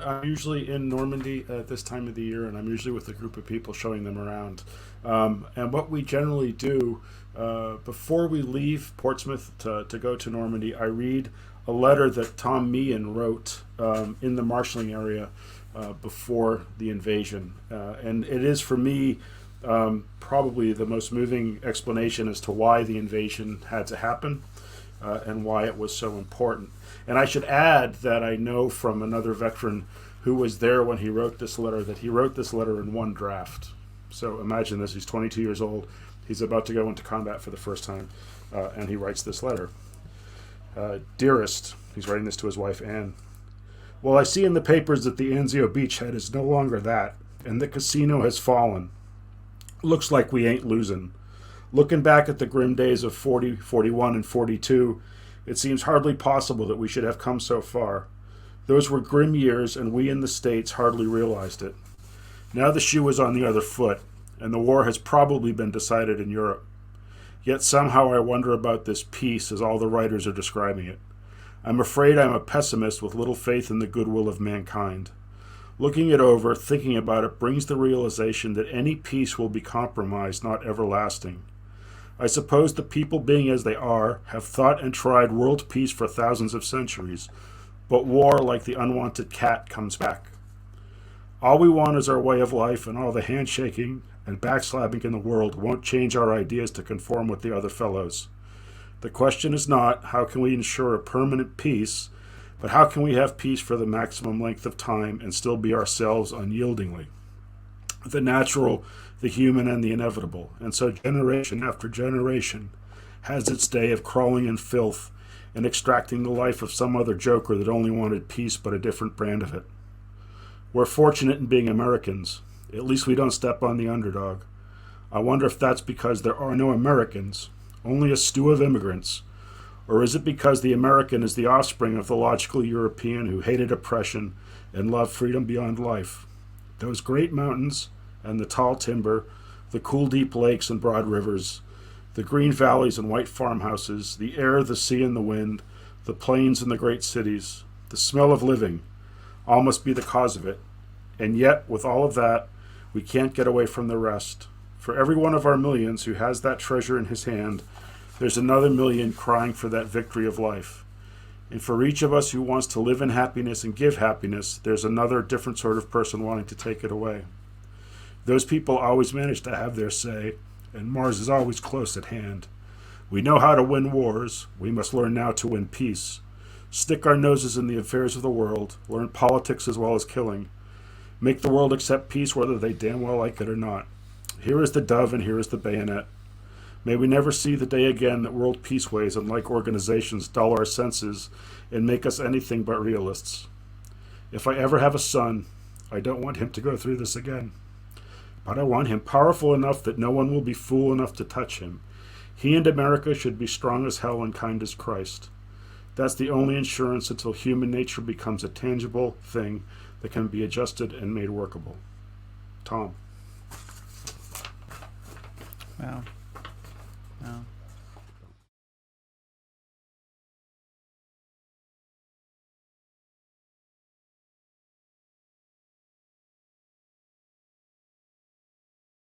I'm usually in Normandy at this time of the year, and I'm usually with a group of people showing them around. And what we generally do before we leave Portsmouth to go to Normandy, I read a letter that Tom Meehan wrote in the marshalling area before the invasion. And it is, for me, probably the most moving explanation as to why the invasion had to happen and why it was so important. And I should add that I know from another veteran who was there when he wrote this letter that he wrote this letter in one draft. So imagine this: he's 22 years old, he's about to go into combat for the first time, and he writes this letter. Dearest, he's writing this to his wife Anne. Well, I see in the papers that the Anzio beachhead is no longer that, and the casino has fallen. Looks like we ain't losing. Looking back at the grim days of 40, 41, and 42, it seems hardly possible that we should have come so far. Those were grim years, and we in the States hardly realized it. Now the shoe is on the other foot, and the war has probably been decided in Europe. Yet somehow I wonder about this peace as all the writers are describing it. I'm afraid I'm a pessimist with little faith in the goodwill of mankind. Looking it over, thinking about it, brings the realization that any peace will be compromised, not everlasting. I suppose the people, being as they are, have thought and tried world peace for thousands of centuries, but war, like the unwanted cat, comes back. All we want is our way of life, and all the handshaking and backslapping in the world won't change our ideas to conform with the other fellows. The question is not, how can we ensure a permanent peace, but how can we have peace for the maximum length of time and still be ourselves unyieldingly? The natural, the human, and the inevitable. And so generation after generation has its day of crawling in filth and extracting the life of some other joker that only wanted peace but a different brand of it. We're fortunate in being Americans. At least we don't step on the underdog. I wonder if that's because there are no Americans, only a stew of immigrants. Or is it because the American is the offspring of the logical European who hated oppression and loved freedom beyond life? Those great mountains and the tall timber, the cool deep lakes and broad rivers, the green valleys and white farmhouses, the air, the sea, and the wind, the plains and the great cities, the smell of living, all must be the cause of it. And yet, with all of that, we can't get away from the rest. For every one of our millions who has that treasure in his hand, there's another million crying for that victory of life. And for each of us who wants to live in happiness and give happiness, there's another different sort of person wanting to take it away. Those people always manage to have their say, and Mars is always close at hand. We know how to win wars. We must learn now to win peace. Stick our noses in the affairs of the world, learn politics as well as killing. Make the world accept peace whether they damn well like it or not. Here is the dove and here is the bayonet. May we never see the day again that world peaceways and like organizations dull our senses and make us anything but realists. If I ever have a son, I don't want him to go through this again. But I want him powerful enough that no one will be fool enough to touch him. He and America should be strong as hell and kind as Christ. That's the only insurance until human nature becomes a tangible thing that can be adjusted and made workable. Tom. Wow. Wow.